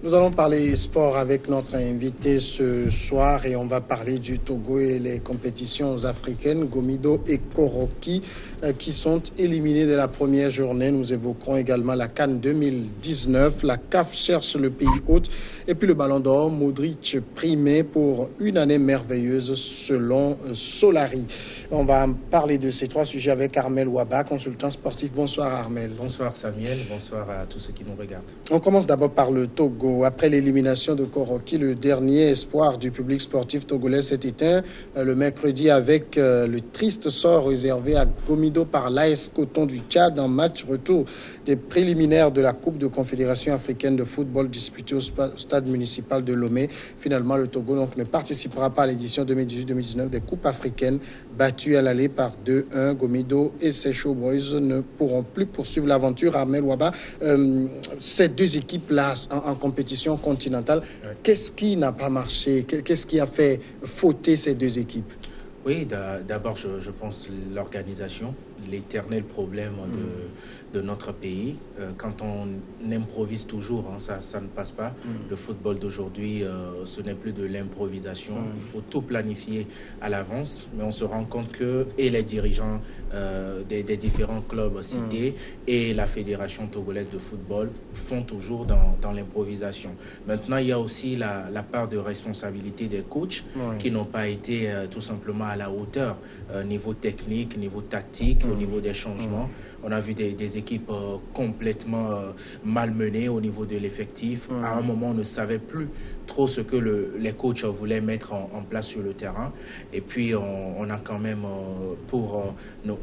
Nous allons parler sport avec notre invité ce soir et on va parler du Togo et les compétitions africaines, Gomido et Koroki, qui sont éliminés de la première journée. Nous évoquerons également la CAN 2019. La CAF cherche le pays hôte et puis le Ballon d'Or, Modric primé pour une année merveilleuse selon Solari. On va parler de ces trois sujets avec Armel Ouaba, consultant sportif. Bonsoir Armel. Bonsoir Samuel, bonsoir à tous ceux qui nous regardent. On commence d'abord par le Togo. Après l'élimination de Koroki, le dernier espoir du public sportif togolais s'est éteint le mercredi avec le triste sort réservé à Gomido par l'AS Coton du Tchad en match retour des préliminaires de la Coupe de Confédération africaine de football disputée au stade municipal de Lomé. Finalement, le Togo donc, ne participera pas à l'édition 2018-2019 des Coupes africaines, battues à l'aller par 2-1. Gomido et ses Showboys ne pourront plus poursuivre l'aventure. Armel Ouaba, ces deux équipes-là en compétition continentale, qu'est-ce qui n'a pas marché? Qu'est-ce qui a fait fauter ces deux équipes? Oui, d'abord, je pense l'organisation, l'éternel problème de notre pays. Quand on improvise toujours, ça ne passe pas. Le football d'aujourd'hui, ce n'est plus de l'improvisation. Il faut tout planifier à l'avance, mais on se rend compte que et les dirigeants des différents clubs cités et la Fédération togolaise de football font toujours dans l'improvisation. Maintenant, il y a aussi la part de responsabilité des coachs qui n'ont pas été tout simplement à la hauteur, niveau technique, niveau tactique, au niveau des changements. On a vu des équipes complètement malmenées au niveau de l'effectif. À un moment, on ne savait plus trop ce que les coachs voulaient mettre en place sur le terrain. Et puis, on a quand même pour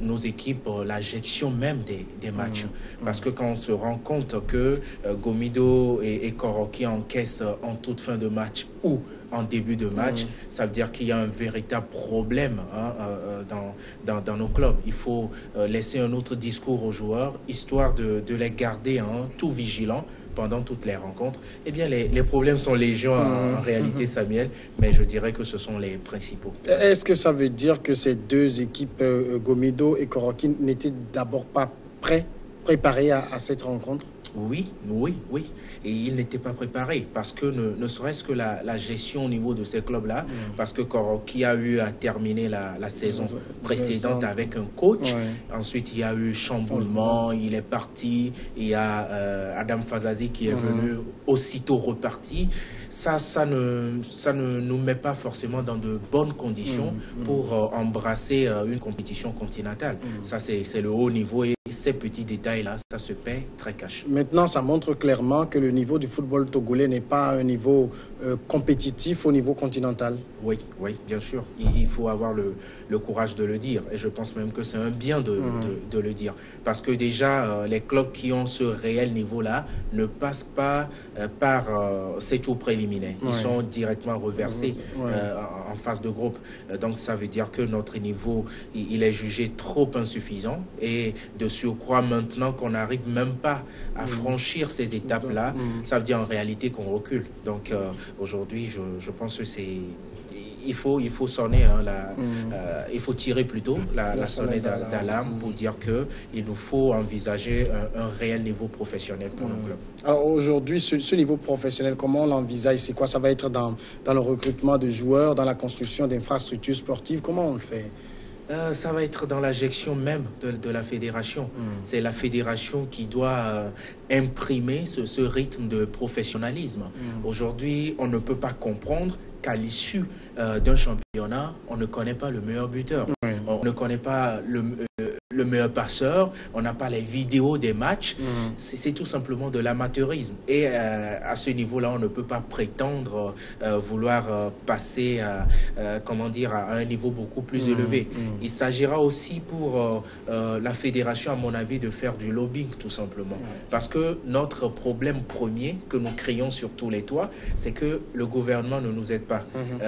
nos équipes la gestion même des matchs. Parce que quand on se rend compte que Gomido et Koroki encaissent en toute fin de match ou en début de match, ça veut dire qu'il y a un véritable problème dans nos clubs. Il faut laisser un autre discours aux joueurs, histoire de les garder tout vigilants pendant toutes les rencontres. Eh bien, les problèmes sont légion en réalité, Samuel, mais je dirais que ce sont les principaux. Est-ce que ça veut dire que ces deux équipes, Gomido et Koroki, n'étaient d'abord pas préparées à cette rencontre? Oui. Et ils n'étaient pas préparés parce que ne serait-ce que la gestion au niveau de ces clubs-là, parce que Koroki a eu à terminer la saison précédente avec un coach. Ensuite, il y a eu chamboulement, il est parti. Il y a Adam Fazazi qui est venu aussitôt reparti. Ça ne nous met pas forcément dans de bonnes conditions pour embrasser une compétition continentale. Ça, c'est le haut niveau et ces petits détails-là, ça se paie très cash. Maintenant, ça montre clairement que le niveau du football togolais n'est pas un niveau compétitif au niveau continental. Oui, bien sûr. Il faut avoir le courage de le dire. Et je pense même que c'est un bien de le dire. Parce que déjà, les clubs qui ont ce réel niveau-là ne passent pas par ces tours préliminaires. Ils sont directement reversés en phase de groupe. Donc, ça veut dire que notre niveau, il est jugé trop insuffisant. Et de surcroît, maintenant qu'on n'arrive même pas à franchir ces étapes-là, ça veut dire en réalité qu'on recule. Donc, aujourd'hui, je pense que c'est... Il faut sonner, il faut tirer plutôt la sonnette d'alarme pour dire qu'il nous faut envisager un réel niveau professionnel pour nos clubs. Alors aujourd'hui, ce niveau professionnel, comment on l'envisage? C'est quoi? Ça va être dans le recrutement de joueurs, dans la construction d'infrastructures sportives? Comment on le fait? Ça va être dans la gestion même de la fédération. C'est la fédération qui doit imprimer ce rythme de professionnalisme. Aujourd'hui, on ne peut pas comprendre qu'à l'issue d'un championnat, on ne connaît pas le meilleur buteur. On ne connaît pas le meilleur passeur, on n'a pas les vidéos des matchs. C'est tout simplement de l'amateurisme. Et à ce niveau-là, on ne peut pas prétendre vouloir passer à un niveau beaucoup plus élevé. Il s'agira aussi pour la fédération, à mon avis, de faire du lobbying, tout simplement. Parce que notre problème premier que nous crions sur tous les toits, c'est que le gouvernement ne nous aide pas.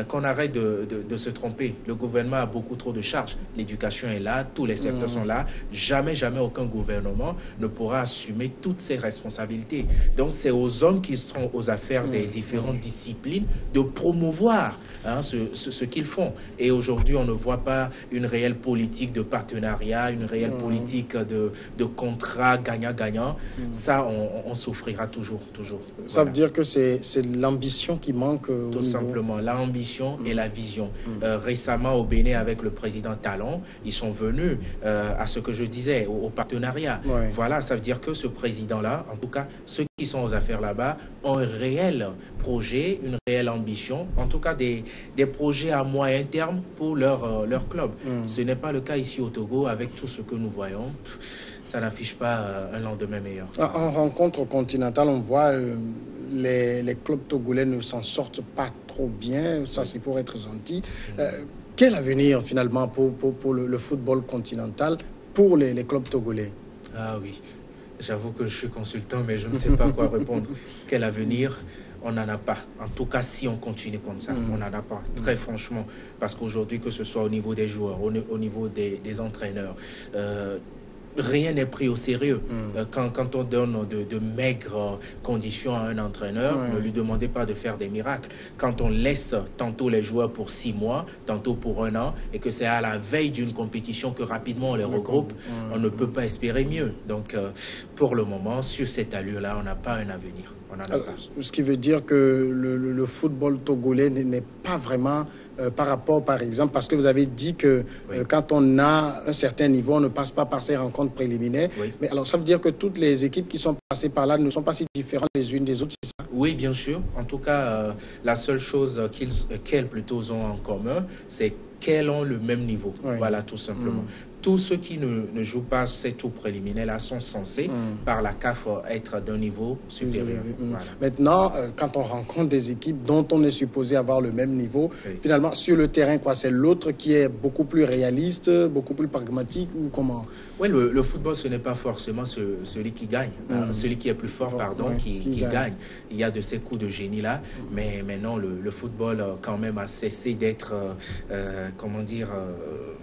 Qu'on arrête de se tromper. Le gouvernement a beaucoup trop de charges. L'éducation est là, tous les secteurs sont là. Jamais aucun gouvernement ne pourra assumer toutes ses responsabilités. Donc, c'est aux hommes qui seront aux affaires des différentes disciplines de promouvoir hein, ce qu'ils font. Et aujourd'hui, on ne voit pas une réelle politique de partenariat, une réelle politique de contrat gagnant-gagnant. Ça, on souffrira toujours. Ça veut dire que c'est l'ambition qui manque tout simplement, l'ambition et la vision. Récemment, au Bénin, avec le président Talon, ils sont venus à ce que je disais, au partenariat. Ouais. Voilà, ça veut dire que ce président-là, en tout cas, ceux qui sont aux affaires là-bas, ont un réel projet, une réelle ambition, en tout cas des projets à moyen terme pour leur club. Ce n'est pas le cas ici au Togo, avec tout ce que nous voyons. Ça n'affiche pas un lendemain meilleur. En rencontre continentale, on voit les clubs togolais ne s'en sortent pas trop bien. Ça, c'est pour être gentil. Quel avenir, finalement, pour le football continental, pour les clubs togolais? Ah oui, j'avoue que je suis consultant, mais je ne sais pas quoi répondre. Quel avenir? On n'en a pas. En tout cas, si on continue comme ça, on n'en a pas. Très franchement. Parce qu'aujourd'hui, que ce soit au niveau des joueurs, au niveau des entraîneurs, rien n'est pris au sérieux. Quand on donne de maigres conditions à un entraîneur, ne lui demandez pas de faire des miracles. Quand on laisse tantôt les joueurs pour 6 mois, tantôt pour 1 an, et que c'est à la veille d'une compétition que rapidement on les regroupe, on ne peut pas espérer mieux. Donc, pour le moment, sur cette allure-là, on n'a pas un avenir. Alors, ce qui veut dire que le football togolais n'est pas vraiment par rapport, par exemple, parce que vous avez dit que quand on a un certain niveau, on ne passe pas par ces rencontres préliminaires. Mais alors, ça veut dire que toutes les équipes qui sont passées par là ne sont pas si différentes les unes des autres, c'est ça? Oui, bien sûr. En tout cas, la seule chose qu'elles plutôt ont en commun, c'est qu'elles ont le même niveau. Voilà, tout simplement. Tous ceux qui ne jouent pas ces tours préliminaires-là sont censés, par la CAF, être d'un niveau supérieur. Voilà. Maintenant, quand on rencontre des équipes dont on est supposé avoir le même niveau, finalement, sur le terrain, quoi, c'est l'autre qui est beaucoup plus réaliste, beaucoup plus pragmatique, ou comment? Oui, le football, ce n'est pas forcément celui qui gagne, celui qui est plus fort, qui gagne. Il y a de ces coups de génie-là, mais non, le football, quand même, a cessé d'être,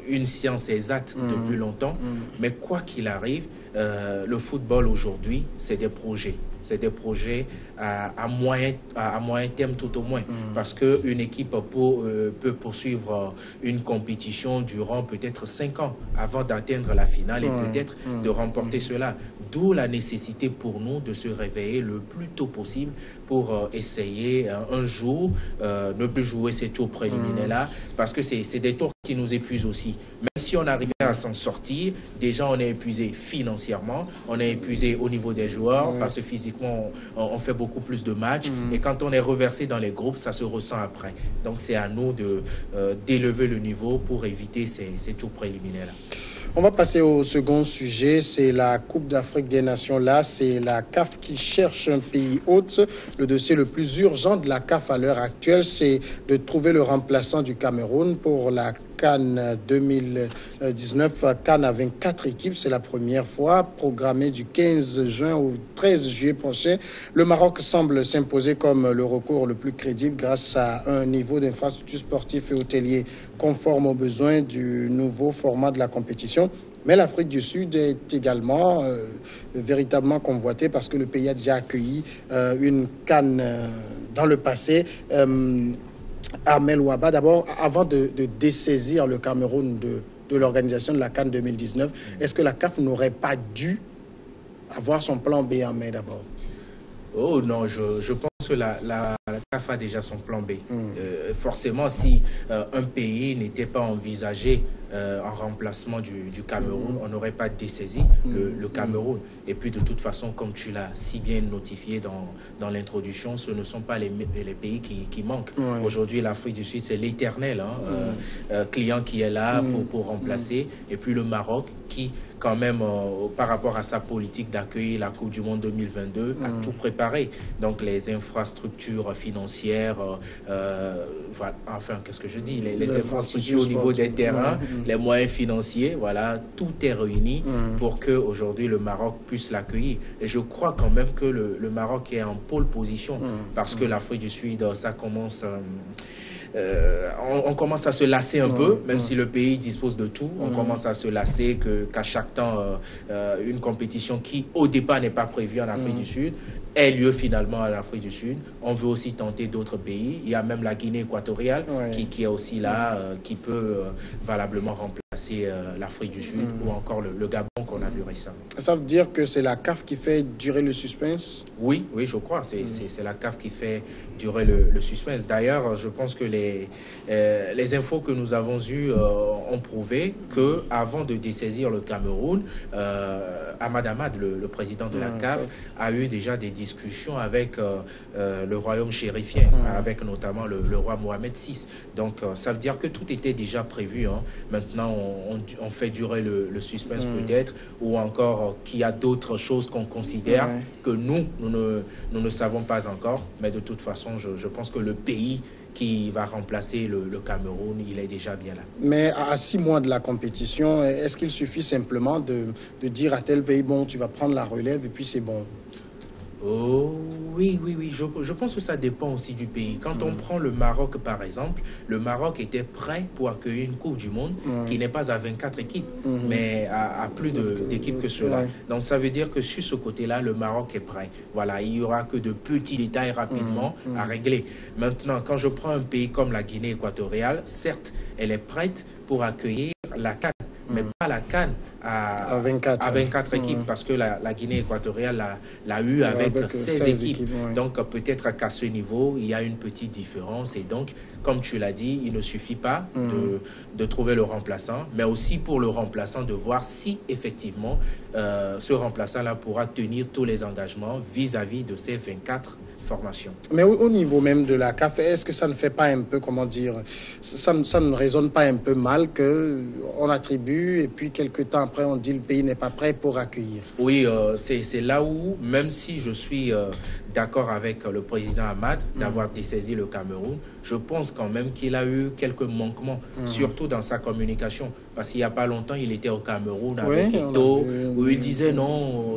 une science exacte depuis longtemps. Mais quoi qu'il arrive, le football aujourd'hui, c'est des projets. C'est des projets à moyen terme tout au moins. Parce qu'une équipe peut poursuivre une compétition durant peut-être 5 ans avant d'atteindre la finale et peut-être de remporter cela. D'où la nécessité pour nous de se réveiller le plus tôt possible pour essayer un jour ne plus jouer ces tours préliminaires-là, parce que c'est des tours qui nous épuisent aussi. Même si on arrivait à s'en sortir, déjà on est épuisé financièrement, on est épuisé au niveau des joueurs, parce que physiquement on fait beaucoup plus de matchs, et quand on est reversé dans les groupes, ça se ressent après. Donc c'est à nous d'élever le niveau pour éviter ces tours préliminaires-là. On va passer au second sujet, c'est la Coupe d'Afrique des Nations. Là, c'est la CAF qui cherche un pays hôte. Le dossier le plus urgent de la CAF à l'heure actuelle, c'est de trouver le remplaçant du Cameroun pour la CAN 2019. CAN à 24 équipes, c'est la première fois, programmée du 15 juin au 13 juillet prochain. Le Maroc semble s'imposer comme le recours le plus crédible grâce à un niveau d'infrastructure sportive et hôtelier conforme aux besoins du nouveau format de la compétition. Mais l'Afrique du Sud est également véritablement convoitée parce que le pays a déjà accueilli une CAN dans le passé. Armel Ouaba, d'abord, avant de dessaisir le Cameroun de l'organisation de la CAN 2019, est-ce que la CAF n'aurait pas dû avoir son plan B en main d'abord? Oh non, je pense que la CAF a déjà son plan B. Forcément, si un pays n'était pas envisagé en remplacement du Cameroun, on n'aurait pas dessaisi le Cameroun. Et puis de toute façon, comme tu l'as si bien notifié dans l'introduction, ce ne sont pas les pays qui manquent. Aujourd'hui, l'Afrique du Sud, c'est l'éternel client qui est là pour remplacer. Et puis le Maroc qui, quand même, par rapport à sa politique d'accueillir la Coupe du Monde 2022, a tout préparé. Donc les infrastructures financières, voilà, enfin, qu'est-ce que je dis, les infrastructures au niveau des terrains, les moyens financiers, voilà, tout est réuni pour que aujourd'hui le Maroc puisse l'accueillir. Et je crois quand même que le Maroc est en pole position parce que l'Afrique du Sud, ça commence on commence à se lasser un peu, même si le pays dispose de tout, on commence à se lasser qu'à chaque temps, une compétition qui, au départ, n'est pas prévue en Afrique du Sud, ait lieu finalement en Afrique du Sud. On veut aussi tenter d'autres pays. Il y a même la Guinée équatoriale qui est aussi là, qui peut valablement remplacer l'Afrique du Sud ou encore le Gabon qu'on a vu récemment. Ça veut dire que c'est la CAF qui fait durer le suspense? Oui, je crois. C'est la CAF qui fait durer le suspense. D'ailleurs, je pense que les infos que nous avons eues ont prouvé qu'avant de dessaisir le Cameroun, Ahmad Ahmad, le président de la CAF, a eu déjà des discussions avec le royaume chérifien, avec notamment le roi Mohamed VI. Donc, ça veut dire que tout était déjà prévu. Hein. Maintenant, on fait durer le suspense peut-être, ou encore qu'il y a d'autres choses qu'on considère que nous ne savons pas encore. Mais de toute façon, je pense que le pays qui va remplacer le Cameroun, il est déjà bien là. Mais à 6 mois de la compétition, est-ce qu'il suffit simplement de dire à tel pays, bon, tu vas prendre la relève et puis c'est bon? Oh, oui. Je pense que ça dépend aussi du pays. Quand on prend le Maroc, par exemple, le Maroc était prêt pour accueillir une Coupe du Monde qui n'est pas à 24 équipes, mais à plus d'équipes que cela. Donc, ça veut dire que sur ce côté-là, le Maroc est prêt. Voilà, il n'y aura que de petits détails rapidement à régler. Maintenant, quand je prends un pays comme la Guinée équatoriale, certes, elle est prête pour accueillir la CAN, mais pas la CAN à 24 équipes, parce que la Guinée équatoriale l'a eu avec 16 équipes. Donc peut-être qu'à ce niveau, il y a une petite différence. Et donc, comme tu l'as dit, il ne suffit pas de trouver le remplaçant, mais aussi pour le remplaçant de voir si effectivement ce remplaçant-là pourra tenir tous les engagements vis-à-vis de ces 24 formations. Mais au niveau même de la CAF, est-ce que ça ne fait pas un peu, comment dire, ça ne résonne pas un peu mal qu'on attribue et puis quelques temps après on dit le pays n'est pas prêt pour accueillir? Oui, c'est là où, même si je suis d'accord avec le président Ahmad d'avoir dessaisi le Cameroun, je pense quand même qu'il a eu quelques manquements, surtout dans sa communication. Parce qu'il n'y a pas longtemps, il était au Cameroun avec Ito, où il disait non,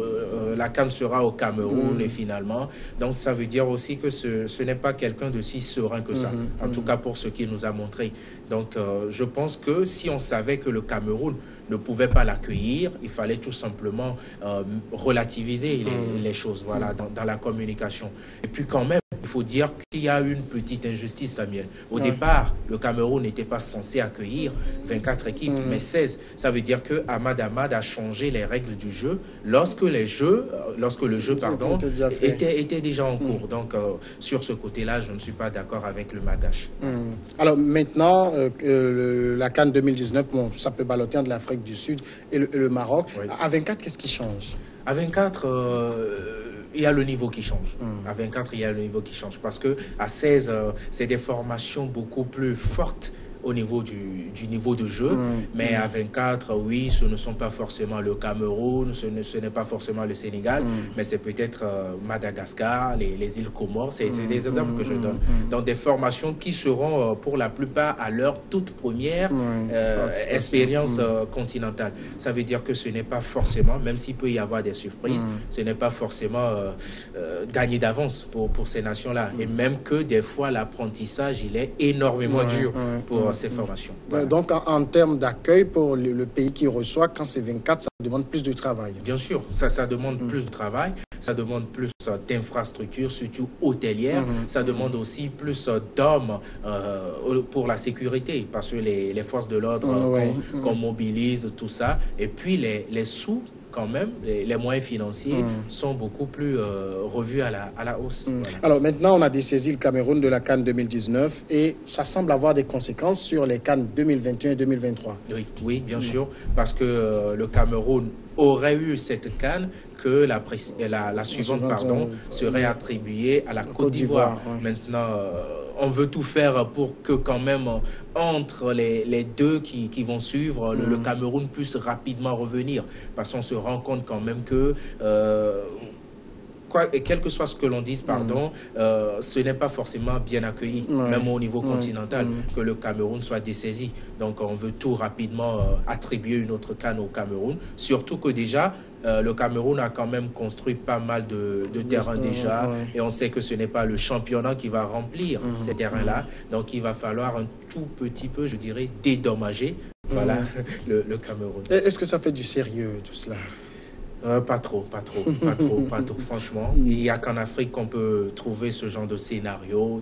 la CAN sera au Cameroun et finalement. Donc ça veut dire aussi que ce n'est pas quelqu'un de si serein que ça, en tout cas pour ce qu'il nous a montré. Donc je pense que si on savait que le Cameroun ne pouvait pas l'accueillir, il fallait tout simplement relativiser les choses, voilà, dans la communication. Et puis quand même, il faut dire qu'il y a une petite injustice, Samuel. Au départ, le Cameroun n'était pas censé accueillir 24 équipes, mais 16. Ça veut dire que Ahmad a changé les règles du jeu lorsque le jeu était déjà en cours. Donc, sur ce côté-là, je ne suis pas d'accord avec le Magache. Alors maintenant, la CAN 2019, bon, ça peut balloter entre l'Afrique du Sud et le Maroc. À 24, qu'est-ce qui change? À 24... il y a le niveau qui change. À 24, il y a le niveau qui change. Parce que à 16, c'est des formations beaucoup plus fortes au niveau du niveau de jeu. Mais à 24, oui, ce ne sont pas forcément le Cameroun, ce n'est pas forcément le Sénégal, mais c'est peut-être Madagascar, les îles Comores. C'est des exemples que je donne. Donc des formations qui seront pour la plupart à leur toute première expérience continentale. Ça veut dire que ce n'est pas forcément, même s'il peut y avoir des surprises, ce n'est pas forcément gagné d'avance pour ces nations-là. Et même que des fois, l'apprentissage, il est énormément dur pour ces formations. Voilà. Donc, en termes d'accueil pour le pays qui reçoit, quand c'est 24, ça demande plus de travail. Bien sûr, ça demande plus de travail, ça demande plus d'infrastructures, surtout hôtelières, ça demande aussi plus d'hommes pour la sécurité, parce que les forces de l'ordre qu'on mobilise, tout ça, et puis les sous, quand même, les moyens financiers sont beaucoup plus revus à la hausse. Voilà. Alors maintenant, on a dessaisi le Cameroun de la CAN 2019 et ça semble avoir des conséquences sur les CAN 2021 et 2023. Oui, bien sûr, parce que le Cameroun aurait eu cette CAN que la suivante serait attribuée à la Côte d'Ivoire. Maintenant, on veut tout faire pour que quand même entre les deux qui vont suivre, le Cameroun puisse rapidement revenir. Parce qu'on se rend compte quand même que quel que soit ce que l'on dise, ce n'est pas forcément bien accueilli, même au niveau continental, que le Cameroun soit dessaisi. Donc on veut tout rapidement attribuer une autre CAN au Cameroun, surtout que déjà, le Cameroun a quand même construit pas mal de terrains déjà, et on sait que ce n'est pas le championnat qui va remplir ces terrains-là. Donc il va falloir un tout petit peu, je dirais, dédommager le Cameroun. Est-ce que ça fait du sérieux tout cela? Pas trop. Franchement, il n'y a qu'en Afrique qu'on peut trouver ce genre de scénario,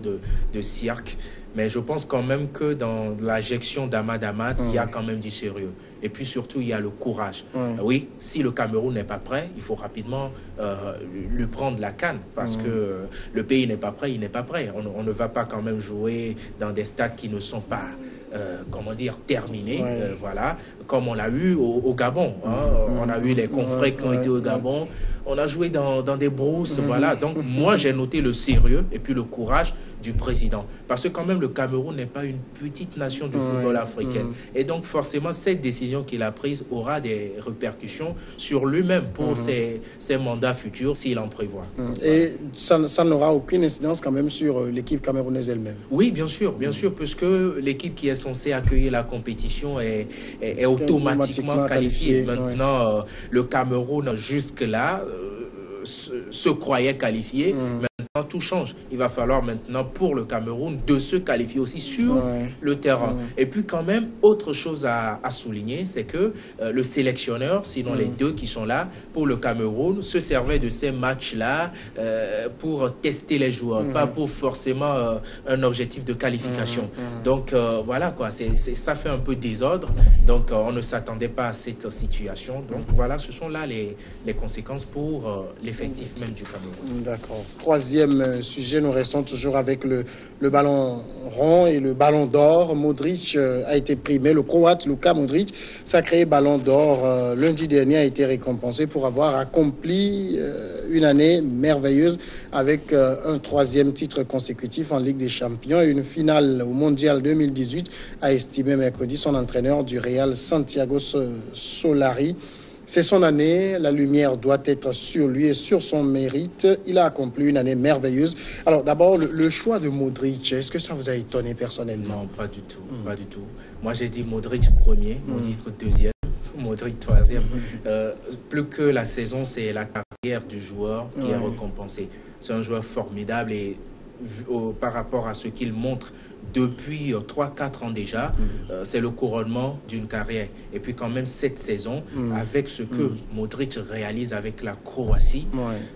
de cirque. Mais je pense quand même que dans la gestion d'Amad Amad, il y a quand même du sérieux. Et puis surtout, il y a le courage. Oui, si le Cameroun n'est pas prêt, il faut rapidement lui prendre la CAN. Parce que le pays n'est pas prêt, il n'est pas prêt. On ne va pas quand même jouer dans des stades qui ne sont pas... terminé, voilà, comme on l'a eu au Gabon. On a eu les confrères qui ont été au Gabon. On a joué dans des brousses, voilà. Donc, moi, j'ai noté le sérieux et puis le courage du président. Parce que quand même, le Cameroun n'est pas une petite nation du football africain. Et donc, forcément, cette décision qu'il a prise aura des répercussions sur lui-même pour ses mandats futurs, s'il en prévoit. Et ça n'aura aucune incidence quand même sur l'équipe camerounaise elle-même? Oui, bien sûr, puisque l'équipe qui est censée accueillir la compétition est automatiquement qualifiée. Maintenant, le Cameroun, jusque-là, se croyait qualifié. Maintenant, tout change. Il va falloir maintenant pour le Cameroun de se qualifier aussi sur le terrain. Et puis quand même, autre chose à souligner, c'est que le sélectionneur, sinon les deux qui sont là, pour le Cameroun, se servait de ces matchs-là pour tester les joueurs, pas pour forcément un objectif de qualification. Donc voilà quoi, ça fait un peu désordre. Donc on ne s'attendait pas à cette situation. Donc voilà, ce sont là les conséquences pour l'effectif même du Cameroun. D'accord. Troisième sujet, nous restons toujours avec le ballon rond et le ballon d'or. Modric a été primé. Le Croate Luka Modric, sacré ballon d'or lundi dernier, a été récompensé pour avoir accompli une année merveilleuse avec un troisième titre consécutif en Ligue des Champions et une finale au Mondial 2018, a estimé mercredi son entraîneur du Real, Santiago Solari. C'est son année, la lumière doit être sur lui et sur son mérite. Il a accompli une année merveilleuse. Alors d'abord, le choix de Modric, est-ce que ça vous a étonné personnellement? Non, pas du tout, pas du tout. Moi j'ai dit Modric premier, Modric deuxième, Modric troisième. Plus que la saison, c'est la carrière du joueur qui est récompensée. C'est un joueur formidable et par rapport à ce qu'il montre depuis 3-4 ans déjà, c'est le couronnement d'une carrière. Et puis quand même cette saison, avec ce que Modric réalise avec la Croatie,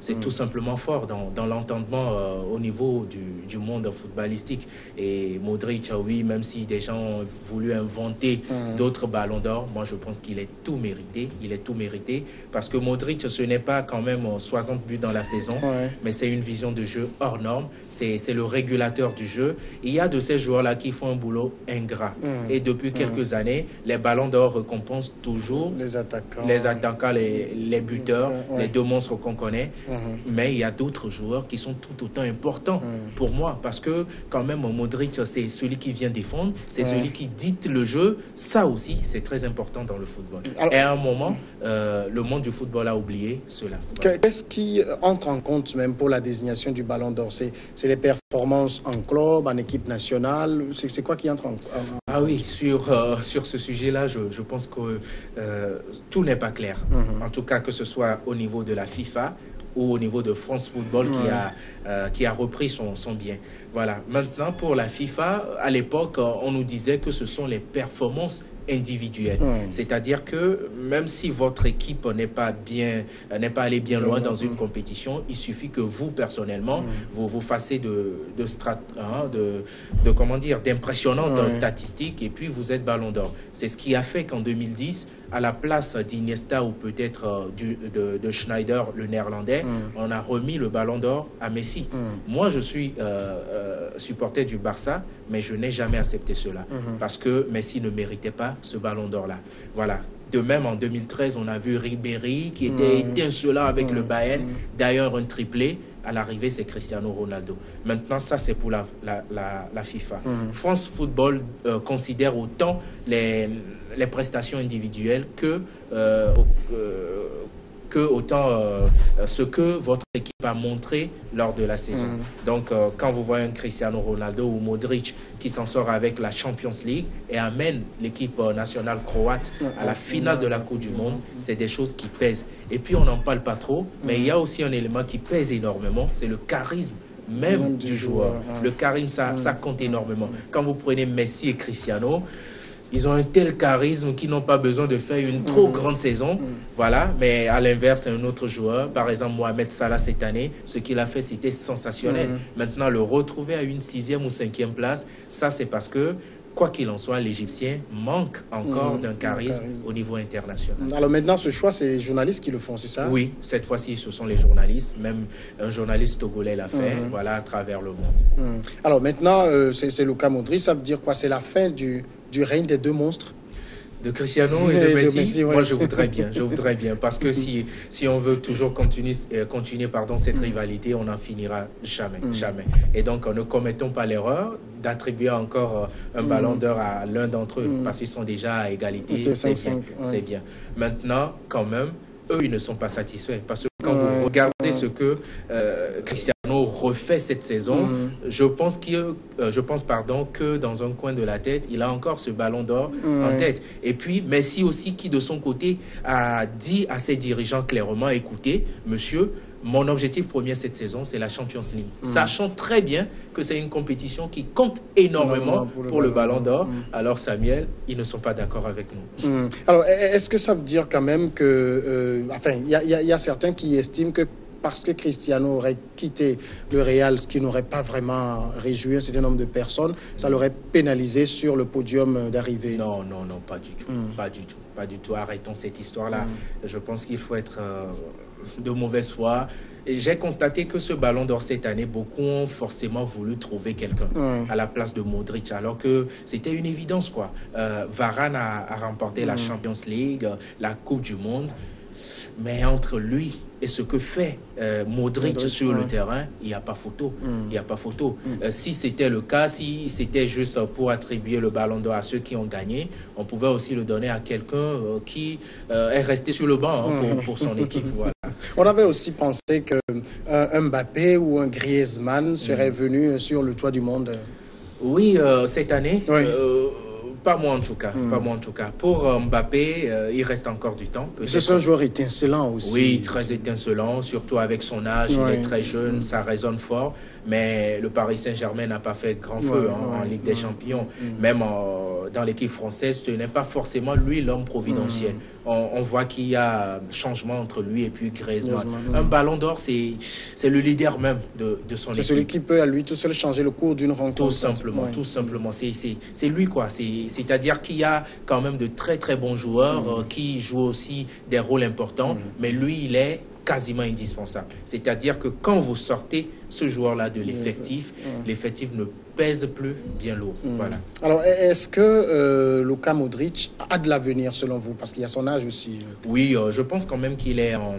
c'est tout simplement fort dans l'entendement au niveau du monde footballistique. Et Modric, oui, même si des gens ont voulu inventer d'autres ballons d'or, moi je pense qu'il est tout mérité. Il est tout mérité parce que Modric, ce n'est pas quand même 60 buts dans la saison, mais c'est une vision de jeu hors norme. C'est le régulateur du jeu. Il y a de ces joueurs-là qui font un boulot ingrat. Et depuis quelques années, les ballons d'or récompensent toujours les attaquants, les buteurs, les deux monstres qu'on connaît. Mais il y a d'autres joueurs qui sont tout autant importants pour moi. Parce que quand même, Modric, c'est celui qui vient défendre, c'est celui qui dicte le jeu. Ça aussi, c'est très important dans le football. Alors, et à un moment, le monde du football a oublié cela. Voilà. Qu'est-ce qui entre en compte même pour la désignation du ballon d'or? C'est les performances en club, en équipe nationale? C'est quoi qui entre en compte? Ah oui, sur ce sujet-là, je pense que tout n'est pas clair. En tout cas, que ce soit au niveau de la FIFA ou au niveau de France Football qui a repris son bien. Voilà. Maintenant, pour la FIFA, à l'époque, on nous disait que ce sont les performances individuelles. C'est-à-dire que même si votre équipe n'est pas allée bien loin dans une compétition, il suffit que vous, personnellement, vous fassiez d'impressionnantes statistiques et puis vous êtes ballon d'or. C'est ce qui a fait qu'en 2010, à la place d'Iniesta ou peut-être de Schneider, le néerlandais, on a remis le ballon d'or à Messi. Moi, je suis supporter du Barça, mais je n'ai jamais accepté cela parce que Messi ne méritait pas ce ballon d'or-là. Voilà. De même, en 2013, on a vu Ribéry qui était étincelant avec le Bayern. D'ailleurs, un triplé. À l'arrivée, c'est Cristiano Ronaldo. Maintenant, ça, c'est pour la FIFA. France Football considère autant les prestations individuelles que autant ce que votre équipe pas montré lors de la saison. Donc, quand vous voyez un Cristiano Ronaldo ou Modric qui s'en sort avec la Champions League et amène l'équipe nationale croate à la finale de la Coupe du Monde, c'est des choses qui pèsent. Et puis, on n'en parle pas trop, mais il y a aussi un élément qui pèse énormément, c'est le charisme même du joueur. Le charisme, ça compte énormément. Quand vous prenez Messi et Cristiano, ils ont un tel charisme qu'ils n'ont pas besoin de faire une trop grande saison. Voilà. Mais à l'inverse, un autre joueur, par exemple Mohamed Salah cette année, ce qu'il a fait, c'était sensationnel. Maintenant, le retrouver à une 6e ou 5e place, ça c'est parce que, quoi qu'il en soit, l'Égyptien manque encore d'un charisme au niveau international. Alors maintenant, ce choix, c'est les journalistes qui le font, c'est ça? Oui, cette fois-ci, ce sont les journalistes. Même un journaliste togolais l'a fait, voilà, à travers le monde. Alors maintenant, c'est Luka Modric, ça veut dire quoi? C'est la fin du règne des deux monstres? De Cristiano et de Messi, moi je voudrais bien, parce que si on veut toujours continuer cette rivalité, on n'en finira jamais. Et donc ne commettons pas l'erreur d'attribuer encore un ballon d'or à l'un d'entre eux, parce qu'ils sont déjà à égalité, c'est bien. Maintenant, quand même, eux, ils ne sont pas satisfaits, parce que quand vous regardez ce que Cristiano refait cette saison, je pense que dans un coin de la tête, il a encore ce ballon d'or en tête. Et puis Messi aussi, qui de son côté a dit à ses dirigeants clairement, écoutez, monsieur, mon objectif premier cette saison, c'est la Champions League. Sachant très bien que c'est une compétition qui compte énormément pour le ballon d'or. Alors Samuel, ils ne sont pas d'accord avec nous. Alors, est-ce que ça veut dire quand même que... il y a certains qui estiment que parce que Cristiano aurait quitté le Real, ce qui n'aurait pas vraiment réjoui un certain nombre de personnes, ça l'aurait pénalisé sur le podium d'arrivée? Non, pas du tout. Pas du tout. Arrêtons cette histoire-là. Je pense qu'il faut être de mauvaise foi. Et j'ai constaté que ce ballon d'or cette année, beaucoup ont forcément voulu trouver quelqu'un à la place de Modric, alors que c'était une évidence, quoi. Varane a remporté la Champions League, la Coupe du Monde. Mais entre lui et ce que fait Modric sur le terrain, il n'y a pas photo. Si c'était le cas, si c'était juste pour attribuer le ballon d'or à ceux qui ont gagné, on pouvait aussi le donner à quelqu'un qui est resté sur le banc pour son équipe. Voilà. On avait aussi pensé qu'un Mbappé ou un Griezmann serait venu sur le toit du monde. Oui, cette année. Pas moi en tout cas. Pour Mbappé, il reste encore du temps. C'est un joueur étincelant aussi. Oui, très étincelant, surtout avec son âge. Il est très jeune, ça résonne fort. Mais le Paris Saint-Germain n'a pas fait grand feu en Ligue des Champions. Même dans l'équipe française, ce n'est pas forcément lui l'homme providentiel. On voit qu'il y a changement entre lui et puis Griezmann. Un ballon d'or, c'est le leader même de son équipe. C'est celui qui peut à lui tout seul changer le cours d'une rencontre. Tout simplement. C'est lui, quoi. C'est-à-dire qu'il y a quand même de très très bons joueurs qui jouent aussi des rôles importants, mais lui, il est quasiment indispensable. C'est-à-dire que quand vous sortez ce joueur-là de l'effectif, l'effectif ne pèse plus bien lourd. Voilà. Alors, est-ce que Luka Modric a de l'avenir selon vous? Parce qu'il y a son âge aussi. Oui, je pense quand même qu'il est en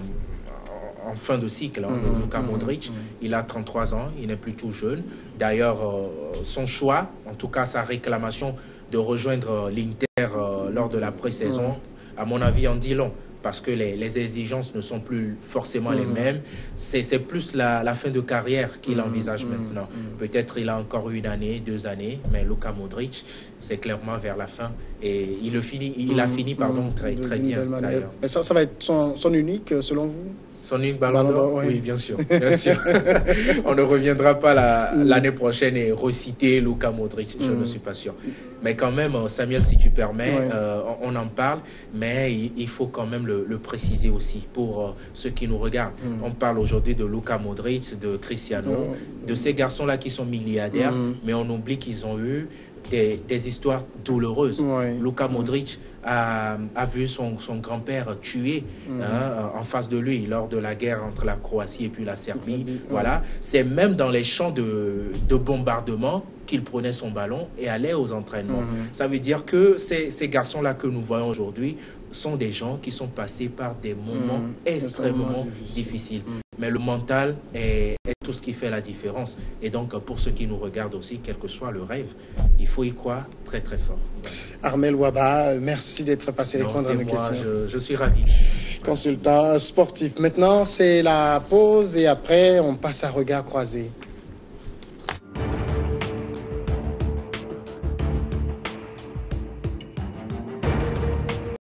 fin de cycle. Luka Modric, il a 33 ans, il n'est plus tout jeune. D'ailleurs, son choix, en tout cas sa réclamation de rejoindre l'Inter lors de la pré-saison, à mon avis, en dit long. Parce que les exigences ne sont plus forcément les mêmes. C'est plus la fin de carrière qu'il envisage maintenant. Peut-être il a encore une année, 2 années, mais Luka Modric, c'est clairement vers la fin. Et il a fini très bien. Mais ça va être son unique, selon vous? Son unique ballon d'or? Oui, bien sûr. On ne reviendra pas l'année prochaine et reciter Luka Modric, je ne suis pas sûr. Mais quand même, Samuel, si tu permets, on en parle, mais il faut quand même le préciser aussi pour ceux qui nous regardent. On parle aujourd'hui de Luka Modric, de Cristiano, de ces garçons-là qui sont milliardaires, mais on oublie qu'ils ont eu des histoires douloureuses. Luka Modric a vu son grand-père tué en face de lui lors de la guerre entre la Croatie et puis la Serbie. Voilà. C'est même dans les champs de bombardement qu'il prenait son ballon et allait aux entraînements. Ça veut dire que ces garçons-là que nous voyons aujourd'hui sont des gens qui sont passés par des moments extrêmement difficiles. Mais le mental est tout ce qui fait la différence. Et donc, pour ceux qui nous regardent aussi, quel que soit le rêve, il faut y croire très, très fort. Armel Ouaba, merci d'être passé répondre à nos questions. Je suis ravi. consultant sportif. Maintenant, c'est la pause et après, on passe à regard croisé.